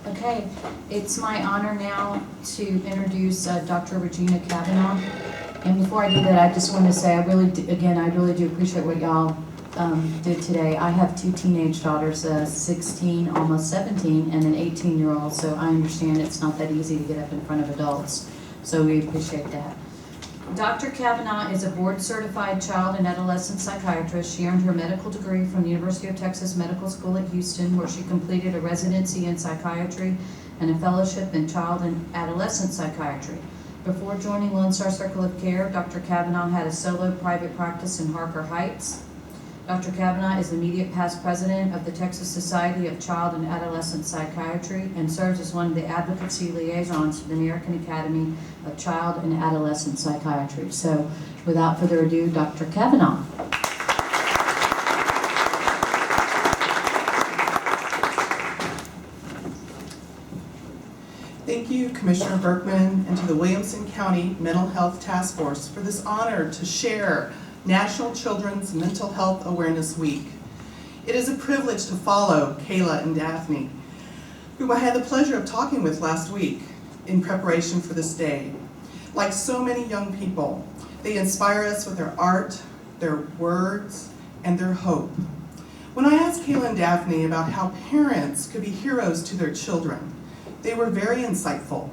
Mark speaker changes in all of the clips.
Speaker 1: Okay, it's my honor now to introduce Dr. Bettina Cavanaugh. And before I do that, I just want to say I really do appreciate what y'all did today. I have two teenage daughters, 16, almost 17, and an 18-year-old, so I understand it's not that easy to get up in front of adults. So we appreciate that. Dr. Cavanaugh is a board-certified child and adolescent psychiatrist. She earned her medical degree from the University of Texas Medical School at Houston, where she completed a residency in psychiatry and a fellowship in child and adolescent psychiatry. Before joining Lone Star Circle of Care, Dr. Cavanaugh had a solo private practice in Harker Heights. Dr. Cavanaugh is immediate past president of the Texas Society of Child and Adolescent Psychiatry and serves as one of the advocacy liaisons for the American Academy of Child and Adolescent Psychiatry. So without further ado, Dr. Cavanaugh.
Speaker 2: Thank you, Commissioner Berkman, and to the Williamson County Mental Health Task Force for this honor to share National Children's Mental Health Awareness Week. It is a privilege to follow Kayla and Daphne, whom I had the pleasure of talking with last week in preparation for this day. Like so many young people, they inspire us with their art, their words, and their hope. When I asked Kayla and Daphne about how parents could be heroes to their children, they were very insightful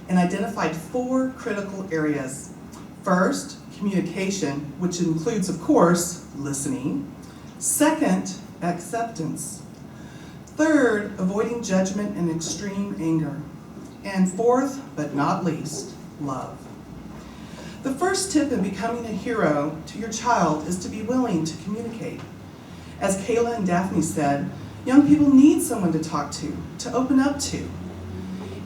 Speaker 2: and identified 4 critical areas. First, communication, which includes, of course, listening. Second, acceptance. Third, avoiding judgment and extreme anger. And fourth, but not least, love. The first tip in becoming a hero to your child is to be willing to communicate. As Kayla and Daphne said, young people need someone to talk to open up to.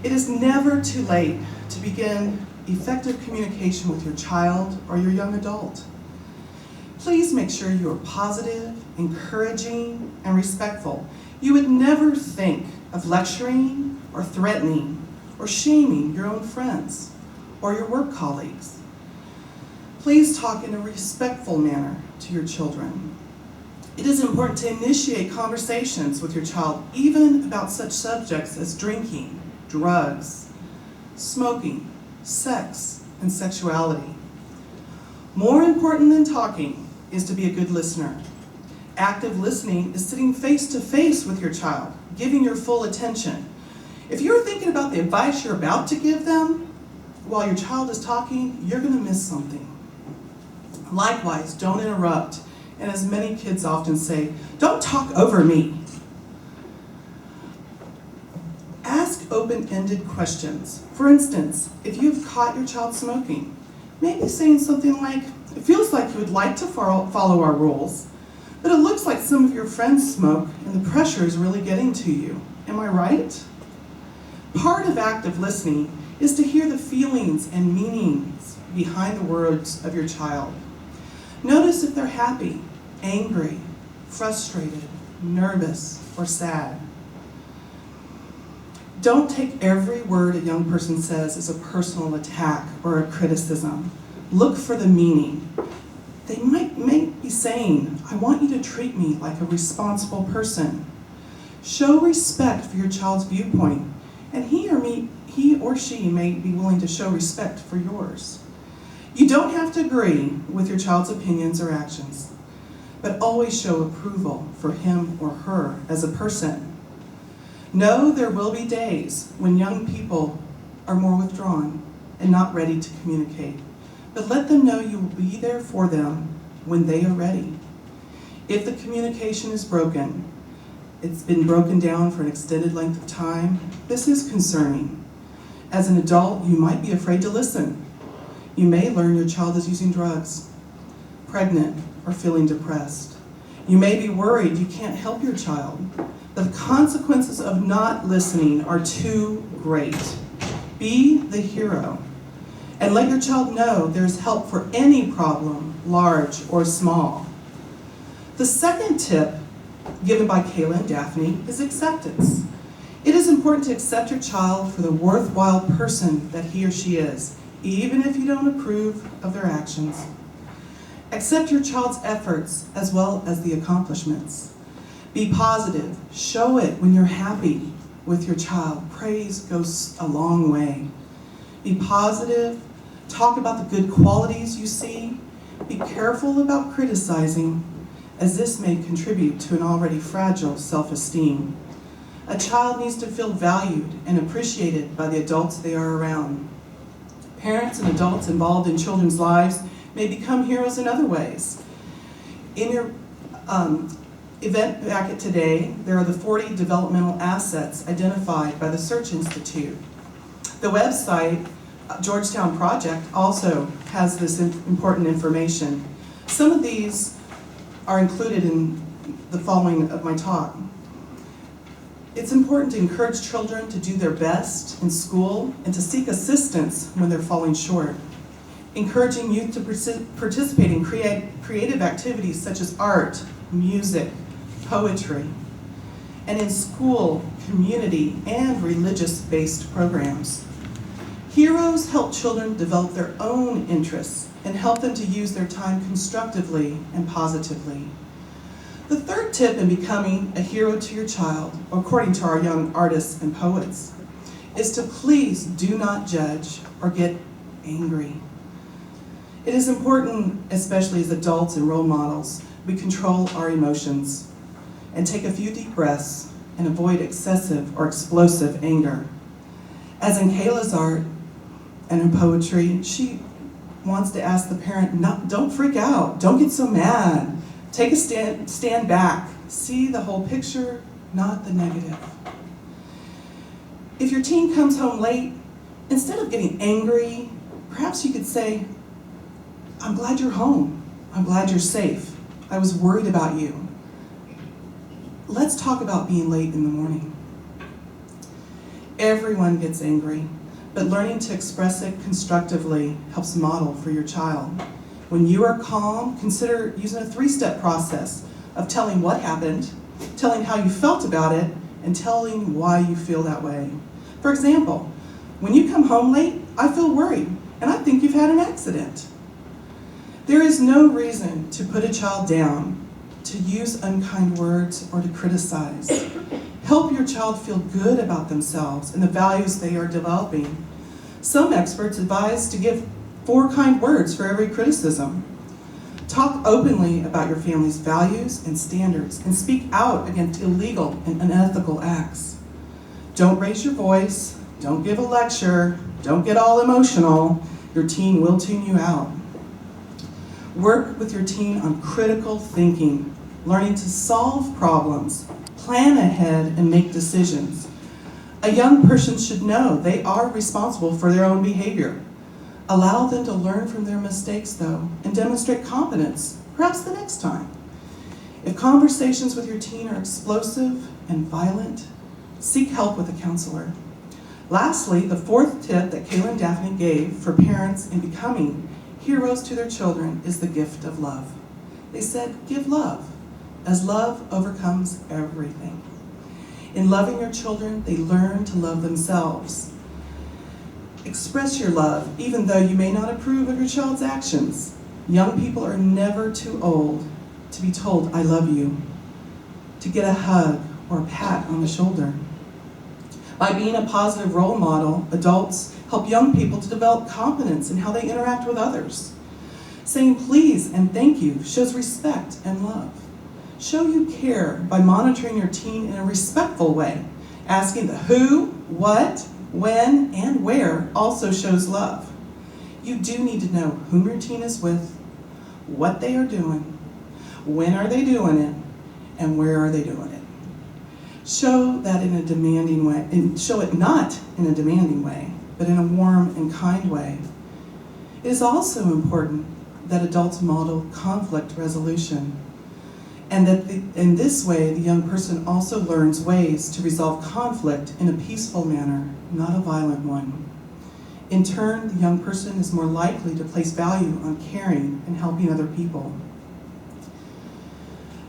Speaker 2: It is never too late to begin effective communication with your child or your young adult. Please make sure you are positive, encouraging, and respectful. You would never think of lecturing or threatening or shaming your own friends or your work colleagues. Please talk in a respectful manner to your children. It is important to initiate conversations with your child, even about such subjects as drinking, drugs, smoking, sex, and sexuality. More important than talking is to be a good listener. Active listening is sitting face to face with your child, giving your full attention. If you're thinking about the advice you're about to give them while your child is talking, you're going to miss something. Likewise, don't interrupt. And as many kids often say, don't talk over me. Ask open-ended questions. For instance, if you've caught your child smoking, maybe saying something like, it feels like you would like to follow our rules, but it looks like some of your friends smoke and the pressure is really getting to you. Am I right? Part of active listening is to hear the feelings and meanings behind the words of your child. Notice if they're happy, angry, frustrated, nervous, or sad. Don't take every word a young person says as a personal attack or a criticism. Look for the meaning. They may be saying, I want you to treat me like a responsible person. Show respect for your child's viewpoint, and he or she may be willing to show respect for yours. You don't have to agree with your child's opinions or actions, but always show approval for him or her as a person. Know there will be days when young people are more withdrawn and not ready to communicate, but let them know you will be there for them when they are ready. If the communication is broken, it's been broken down for an extended length of time, this is concerning. As an adult, you might be afraid to listen. You may learn your child is using drugs, pregnant, or feeling depressed. You may be worried you can't help your child. The consequences of not listening are too great. Be the hero and let your child know there's help for any problem, large or small. The second tip given by Kayla and Daphne is acceptance. It is important to accept your child for the worthwhile person that he or she is, even if you don't approve of their actions. Accept your child's efforts as well as the accomplishments. Be positive. Show it when you're happy. with your child. Praise goes a long way. Be positive. Talk about the good qualities you see. Be careful about criticizing, as this may contribute to an already fragile self-esteem. A child needs to feel valued and appreciated by the adults they are around. Parents and adults involved in children's lives may become heroes in other ways. In your event packet today, there are the 40 developmental assets identified by the Search Institute. The website, Georgetown Project, also has this important information. Some of these are included in the following of my talk. It's important to encourage children to do their best in school and to seek assistance when they're falling short. Encouraging youth to participate in creative activities such as art, music, poetry, and in school, community, and religious-based programs. Heroes help children develop their own interests and help them to use their time constructively and positively. The third tip in becoming a hero to your child, according to our young artists and poets, is to please do not judge or get angry. It is important, especially as adults and role models, we control our emotions and take a few deep breaths and avoid excessive or explosive anger. As in Kayla's art and in poetry, she wants to ask the parent, don't freak out, don't get so mad. Take a stand back, see the whole picture, not the negative. If your teen comes home late, instead of getting angry, perhaps you could say, I'm glad you're home. I'm glad you're safe. I was worried about you. Let's talk about being late in the morning. Everyone gets angry, but learning to express it constructively helps model for your child. When you are calm, consider using a 3-step process of telling what happened, telling how you felt about it, and telling why you feel that way. For example, when you come home late, I feel worried, and I think you've had an accident. There is no reason to put a child down, to use unkind words, or to criticize. Help your child feel good about themselves and the values they are developing. Some experts advise to give 4 kind words for every criticism. Talk openly about your family's values and standards and speak out against illegal and unethical acts. Don't raise your voice, don't give a lecture, don't get all emotional. Your teen will tune you out. Work with your teen on critical thinking, learning to solve problems, plan ahead, and make decisions. A young person should know they are responsible for their own behavior. Allow them to learn from their mistakes, though, and demonstrate competence, perhaps the next time. If conversations with your teen are explosive and violent, seek help with a counselor. Lastly, the 4th tip that Kayla and Daphne gave for parents in becoming heroes to their children is the gift of love. They said, give love, as love overcomes everything. In loving your children, they learn to love themselves. Express your love, even though you may not approve of your child's actions. Young people are never too old to be told, I love you, to get a hug or a pat on the shoulder. By being a positive role model, adults help young people to develop confidence in how they interact with others. Saying please and thank you shows respect and love. Show you care by monitoring your teen in a respectful way. Asking the who, what, when, and where also shows love. You do need to know whom your teen is with, what they are doing, when are they doing it, and where are they doing it. Show that in a demanding way, and show it not in a demanding way, but in a warm and kind way. It is also important that adults model conflict resolution, and that in this way, the young person also learns ways to resolve conflict in a peaceful manner, not a violent one. In turn, the young person is more likely to place value on caring and helping other people.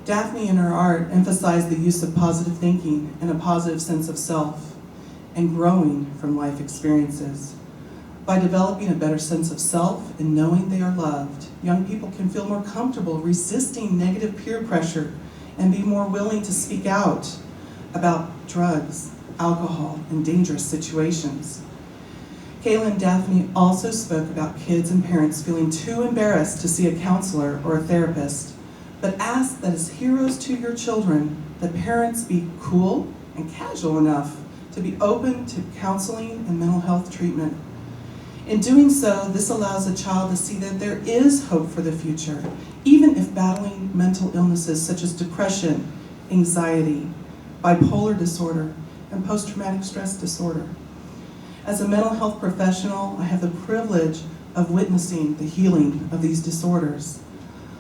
Speaker 2: Daphne in her art emphasized the use of positive thinking and a positive sense of self, and growing from life experiences. By developing a better sense of self and knowing they are loved, young people can feel more comfortable resisting negative peer pressure and be more willing to speak out about drugs, alcohol, and dangerous situations. Kayla and Daphne also spoke about kids and parents feeling too embarrassed to see a counselor or a therapist, but asked that as heroes to your children, that parents be cool and casual enough to be open to counseling and mental health treatment. In doing so, this allows a child to see that there is hope for the future, even if battling mental illnesses such as depression, anxiety, bipolar disorder, and post-traumatic stress disorder. As a mental health professional, I have the privilege of witnessing the healing of these disorders.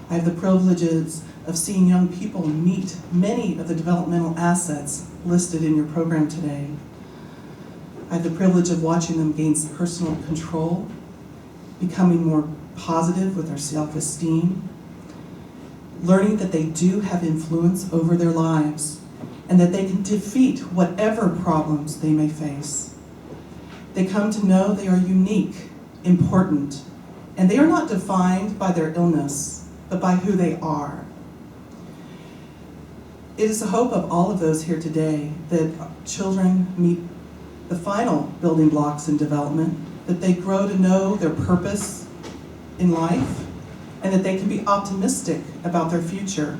Speaker 2: I have the privileges of seeing young people meet many of the developmental assets listed in your program today. I have the privilege of watching them gain personal control, becoming more positive with their self-esteem, learning that they do have influence over their lives, and that they can defeat whatever problems they may face. They come to know they are unique, important, and they are not defined by their illness, but by who they are. It is the hope of all of those here today that children meet the final building blocks in development, that they grow to know their purpose in life, and that they can be optimistic about their future.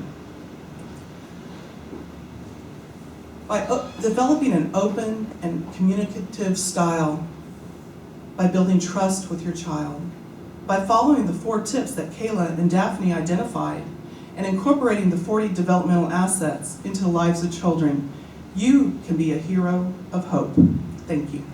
Speaker 2: By developing an open and communicative style, by building trust with your child, by following the 4 tips that Kayla and Daphne identified, and incorporating the 40 developmental assets into the lives of children, you can be a hero of hope. Thank you.